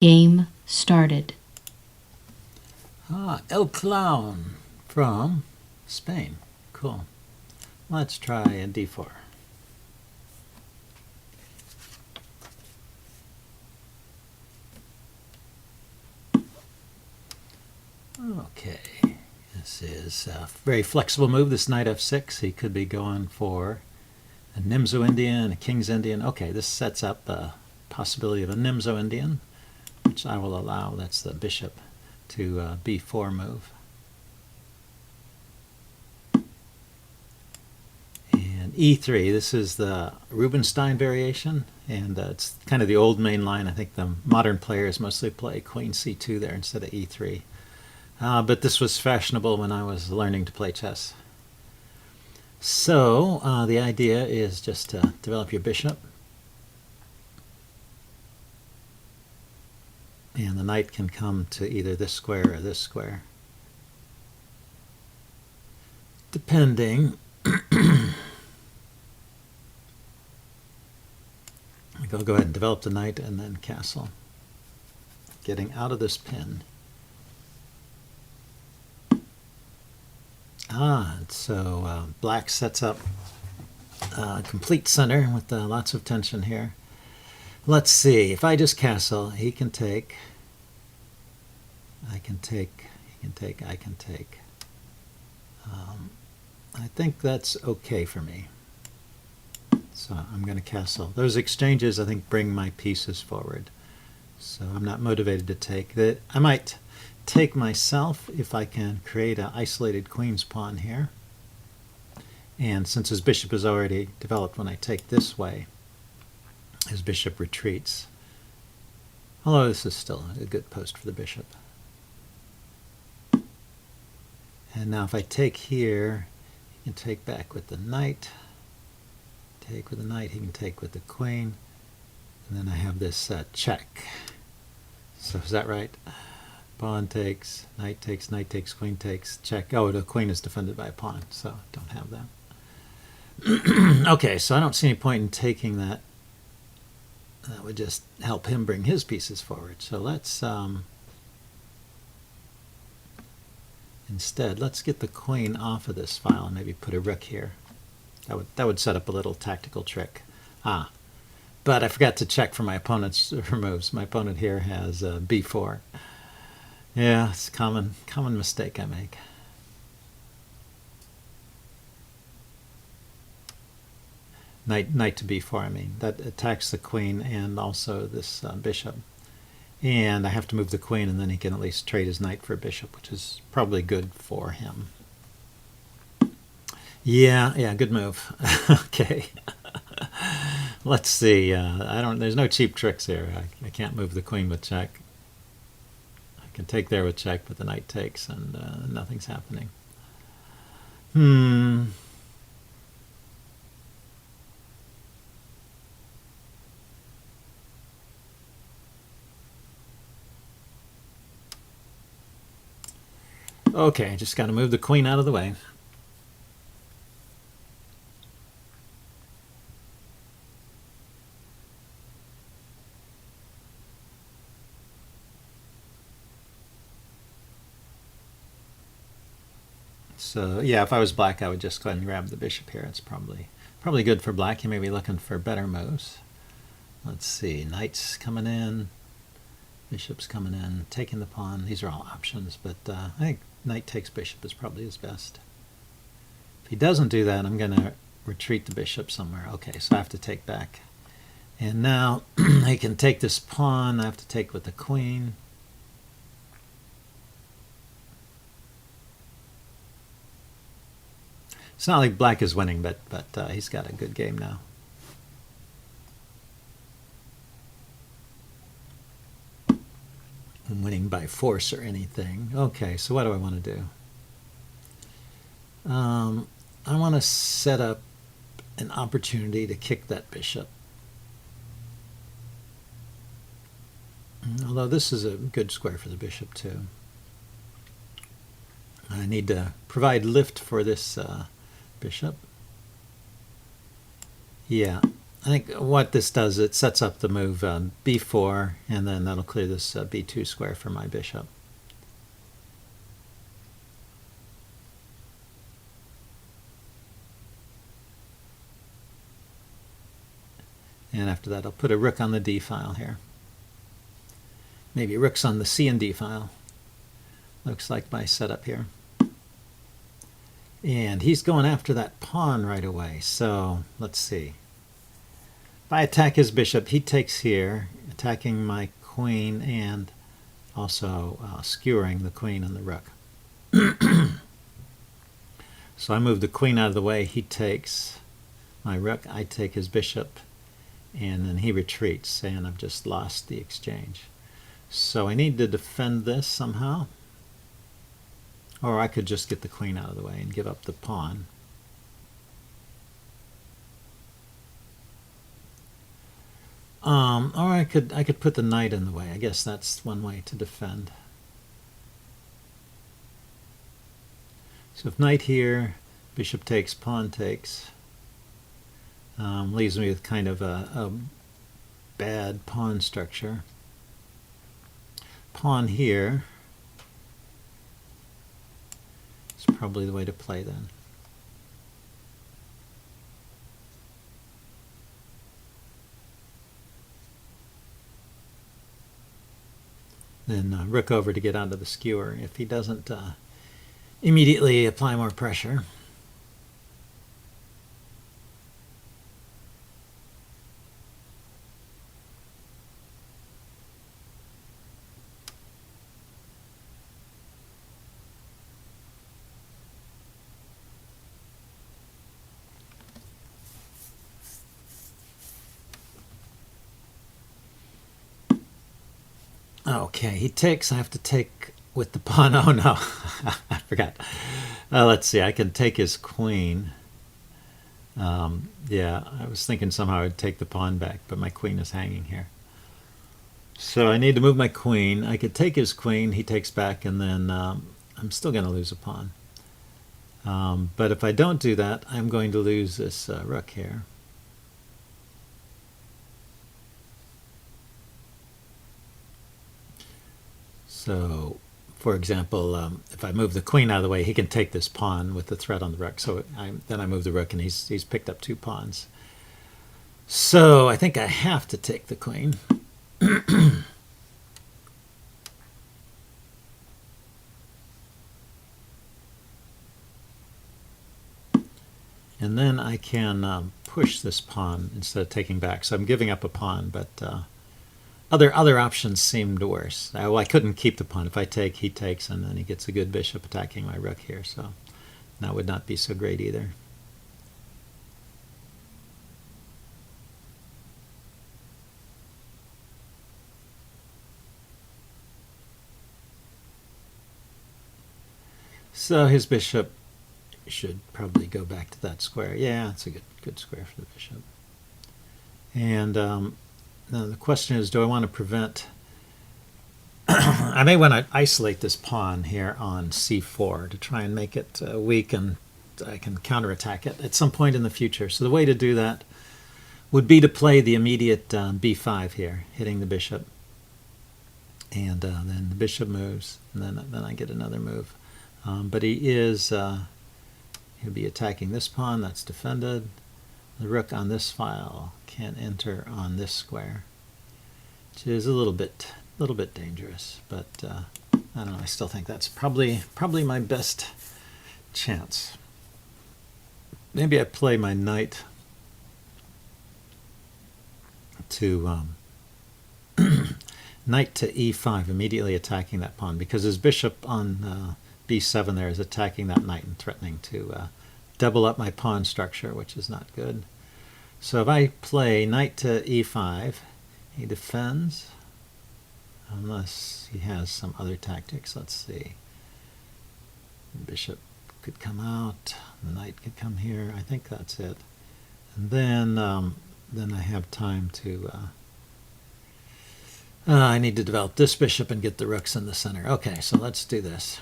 Game started. El Clown from Spain. Cool. Let's try a d4. Okay. This is a very flexible move. This knight f6. He could be going for a Nimzo-Indian, a King's Indian. Okay, this sets up the possibility of a Nimzo-Indian, which I will allow. That's the bishop to b4 move. And e3, this is the Rubinstein variation, and it's kind of the old main line. I think the modern players mostly play queen c2 there instead of e3. But this was fashionable when I was learning to play chess. So the idea is just to develop your bishop. And the knight can come to either this square or this square, depending. I'll go ahead and develop the knight and then castle, getting out of this pin. So black sets up complete center with lots of tension here. Let's see, if I just castle, he can take, I can take, he can take, I can take. I think that's okay for me. So I'm going to castle. Those exchanges, I think, bring my pieces forward. So I'm not motivated to take. I might take myself if I can create an isolated queen's pawn here. And since his bishop is already developed, when I take this way, his bishop retreats. Although this is still a good post for the bishop. And now if I take here, he can take back with the knight. Take with the knight, he can take with the queen. And then I have this check. So is that right? Pawn takes, knight takes, queen takes, check. Oh, the queen is defended by a pawn, so don't have that. Okay, so I don't see any point in taking that. That would just help him bring his pieces forward. So let's, instead, let's get the queen off of this file and maybe put a rook here. That would set up a little tactical trick. But I forgot to check for my opponent's moves. My opponent here has b4. Yeah, it's a common mistake I make. Knight to b4, I mean. That attacks the queen and also this bishop. And I have to move the queen, and then he can at least trade his knight for a bishop, which is probably good for him. Yeah, good move. Okay. Let's see. There's no cheap tricks here. I can't move the queen with check. I can take there with check, but the knight takes, and nothing's happening. Okay, just got to move the queen out of the way. So yeah, if I was black, I would just go ahead and grab the bishop here. It's probably good for black. You may be looking for better moves. Let's see, knight's coming in, bishop's coming in, taking the pawn. These are all options, but I think knight takes bishop is probably his best. If he doesn't do that, I'm going to retreat the bishop somewhere. Okay, so I have to take back. And now I can take this pawn. I have to take with the queen. It's not like black is winning, but he's got a good game now. I'm winning by force or anything. Okay, so what do I want to do? I want to set up an opportunity to kick that bishop. Although this is a good square for the bishop too. I need to provide lift for this bishop. Yeah, I think what this does, it sets up the move b4, and then that'll clear this b2 square for my bishop. And after that, I'll put a rook on the d file here. Maybe rooks on the c and d file. Looks like my setup here. And he's going after that pawn right away. So let's see. If I attack his bishop, he takes here, attacking my queen and also skewering the queen and the rook. So I move the queen out of the way. He takes my rook. I take his bishop. And then he retreats, and I've just lost the exchange. So I need to defend this somehow. Or I could just get the queen out of the way and give up the pawn. Or I could put the knight in the way. I guess that's one way to defend. So if knight here, bishop takes, pawn takes. Leaves me with kind of a bad pawn structure. Pawn here is probably the way to play then. Then rook over to get onto the skewer if he doesn't immediately apply more pressure. Okay, he takes. I have to take with the pawn. Oh no, I forgot. Let's see, I can take his queen. Yeah, I was thinking somehow I'd take the pawn back, but my queen is hanging here. So I need to move my queen. I could take his queen, he takes back, and then I'm still going to lose a pawn. But if I don't do that, I'm going to lose this rook here. So, for example, if I move the queen out of the way, he can take this pawn with the threat on the rook. So then I move the rook, and he's picked up 2 pawns. So I think I have to take the queen. And then I can push this pawn instead of taking back. So I'm giving up a pawn, but other options seemed worse. Well, I couldn't keep the pawn. If I take, he takes, and then he gets a good bishop attacking my rook here. So that would not be so great either. So his bishop should probably go back to that square. Yeah, it's a good square for the bishop. And now the question is, do I want to prevent... I may want to isolate this pawn here on c4 to try and make it weak, and I can counterattack it at some point in the future. So the way to do that would be to play the immediate b5 here, hitting the bishop. And then the bishop moves, and then I get another move. But he'll be attacking this pawn. That's defended. The rook on this file can't enter on this square, which is a little bit dangerous. But I don't know. I still think that's probably my best chance. Maybe I play my knight to knight to e5, immediately attacking that pawn, because his bishop on b7 there is attacking that knight and threatening to double up my pawn structure, which is not good. So if I play knight to e5, he defends, unless he has some other tactics. Let's see. The bishop could come out, the knight could come here. I think that's it. And then I have time to... I need to develop this bishop and get the rooks in the center. Okay, so let's do this.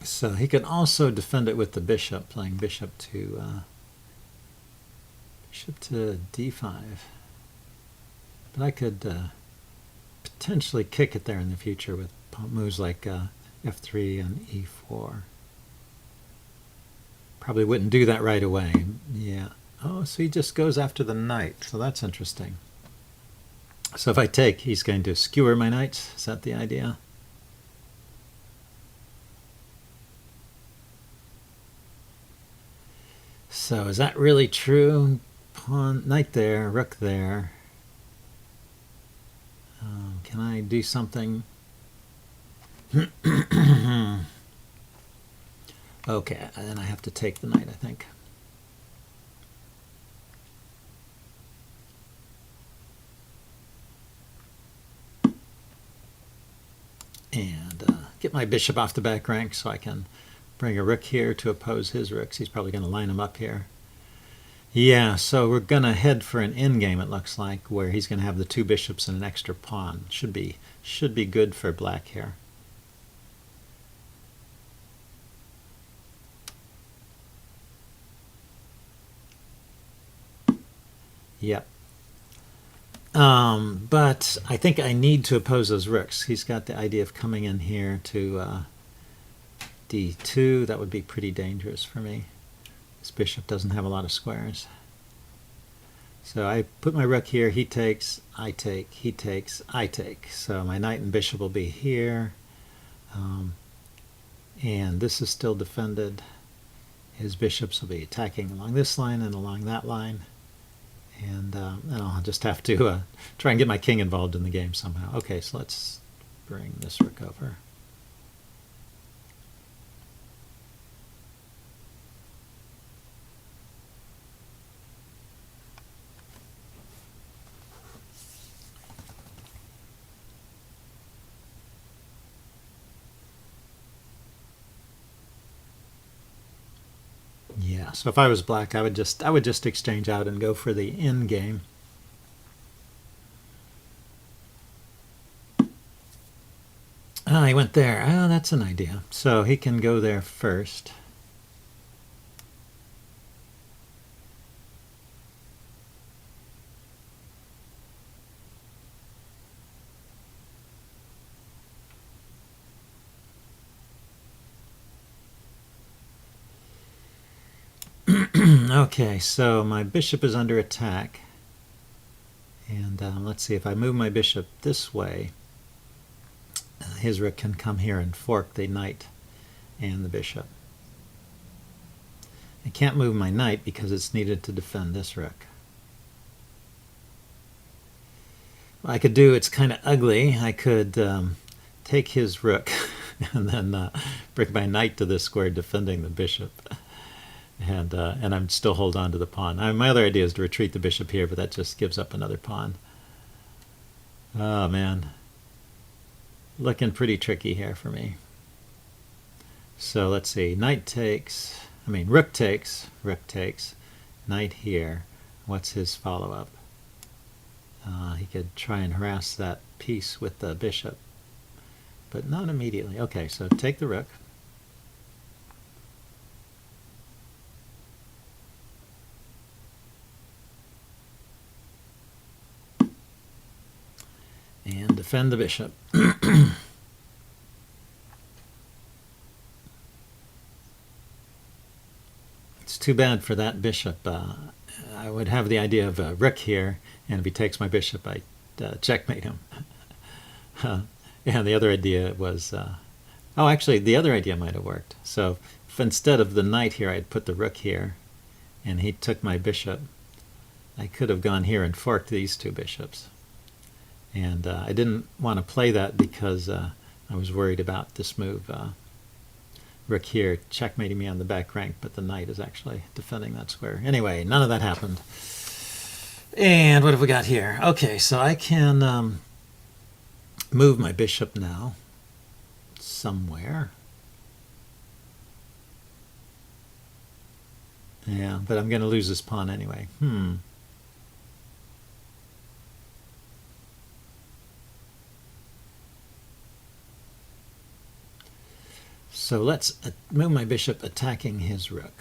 So he can also defend it with the bishop, playing bishop to d5. But I could potentially kick it there in the future with moves like f3 and e4. Probably wouldn't do that right away. Yeah. Oh, so he just goes after the knight. So that's interesting. So if I take, he's going to skewer my knights. Is that the idea? So is that really true? Pawn, knight there, rook there. Can I do something? Okay, and I have to take the knight, I think. And get my bishop off the back rank so I can bring a rook here to oppose his rooks. He's probably going to line them up here. Yeah, so we're going to head for an endgame, it looks like, where he's going to have the two bishops and an extra pawn. Should be good for black here. Yep. But I think I need to oppose those rooks. He's got the idea of coming in here to d2. That would be pretty dangerous for me. This bishop doesn't have a lot of squares. So I put my rook here, he takes, I take, he takes, I take. So my knight and bishop will be here. And this is still defended. His bishops will be attacking along this line and along that line. And I'll just have to try and get my king involved in the game somehow. Okay, so let's bring this rook over. Yeah, so if I was black, I would just exchange out and go for the end game. Oh, he went there. Oh, that's an idea. So he can go there first. Okay, so my bishop is under attack. And let's see, if I move my bishop this way, his rook can come here and fork the knight and the bishop. I can't move my knight because it's needed to defend this rook. What I could do, it's kind of ugly. I could take his rook and then bring my knight to this square defending the bishop. And I'm still hold on to the pawn. My other idea is to retreat the bishop here, but that just gives up another pawn. Oh, man. Looking pretty tricky here for me. So let's see. Rook takes, knight here. What's his follow-up? He could try and harass that piece with the bishop, but not immediately. Okay, so take the rook. And defend the bishop. It's too bad for that bishop. I would have the idea of a rook here, and if he takes my bishop, I checkmate him. And the other idea was, oh, actually, the other idea might have worked. So if instead of the knight here, I'd put the rook here, and he took my bishop, I could have gone here and forked these two bishops. And I didn't want to play that because I was worried about this move. Rook here checkmating me on the back rank, but the knight is actually defending that square. Anyway, none of that happened. And what have we got here? Okay, so I can move my bishop now somewhere. Yeah, but I'm going to lose this pawn anyway. So let's move my bishop attacking his rook.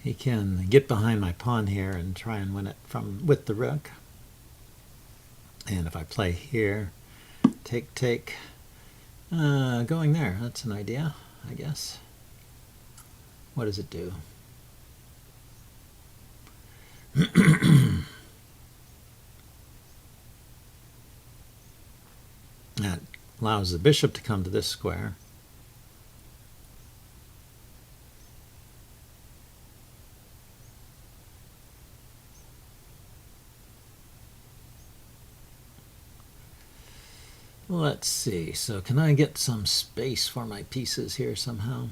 He can get behind my pawn here and try and win it with the rook. And if I play here, take, going there, that's an idea, I guess. What does it do? That allows the bishop to come to this square. Let's see, so can I get some space for my pieces here somehow?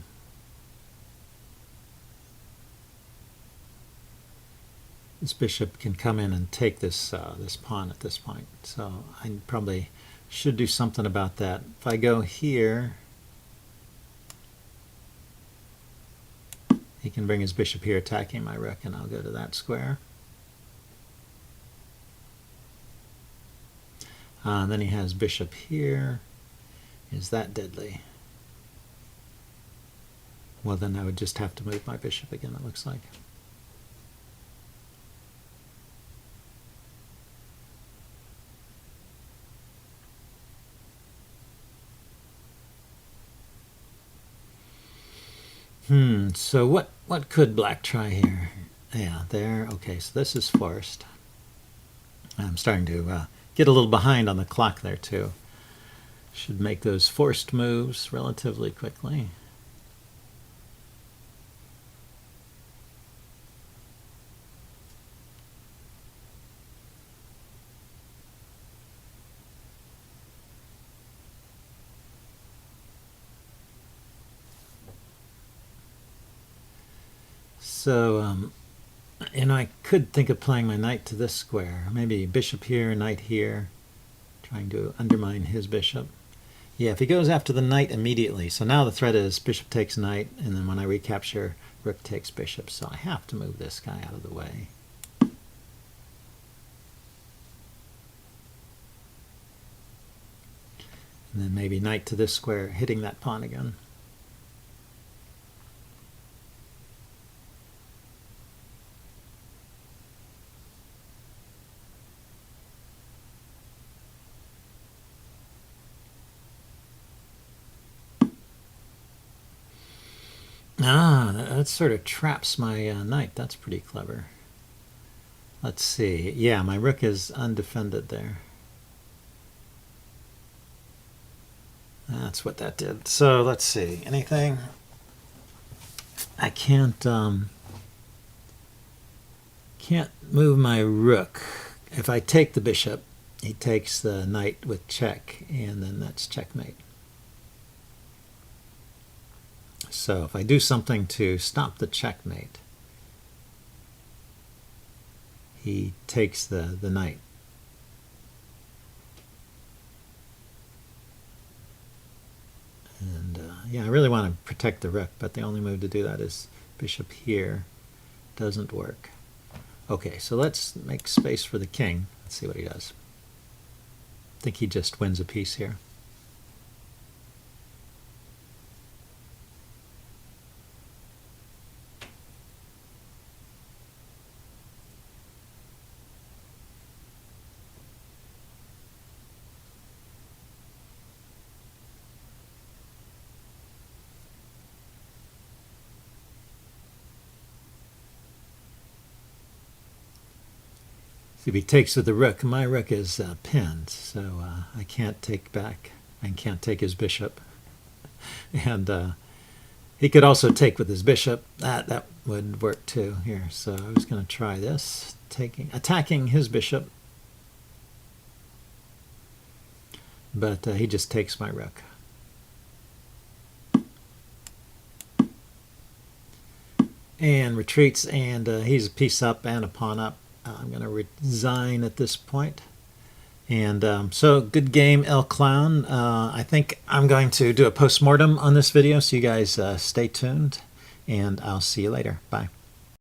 This bishop can come in and take this this pawn at this point, so I probably should do something about that. If I go here, he can bring his bishop here attacking my rook, and I'll go to that square. Then he has bishop here. Is that deadly? Well, then I would just have to move my bishop again, it looks like. So what could black try here? Yeah, there. Okay, so this is forced. I'm starting to get a little behind on the clock there too. Should make those forced moves relatively quickly. So, I could think of playing my knight to this square. Maybe bishop here, knight here, trying to undermine his bishop. Yeah, if he goes after the knight immediately, so now the threat is bishop takes knight, and then when I recapture, rook takes bishop, so I have to move this guy out of the way. And then maybe knight to this square, hitting that pawn again. That sort of traps my knight. That's pretty clever. Let's see. Yeah, my rook is undefended there. That's what that did. So let's see. Anything? I can't move my rook. If I take the bishop, he takes the knight with check, and then that's checkmate. So if I do something to stop the checkmate, he takes the knight. And yeah, I really want to protect the rook, but the only move to do that is bishop here. Doesn't work. Okay, so let's make space for the king. Let's see what he does. I think he just wins a piece here. If he takes with the rook, my rook is pinned, so I can't take back. I can't take his bishop. And he could also take with his bishop. That would work too here. So I was going to try this, attacking his bishop. But he just takes my rook. And retreats, and he's a piece up and a pawn up. I'm going to resign at this point. And so good game, El Clown. I think I'm going to do a post-mortem on this video, so you guys stay tuned, and I'll see you later. Bye.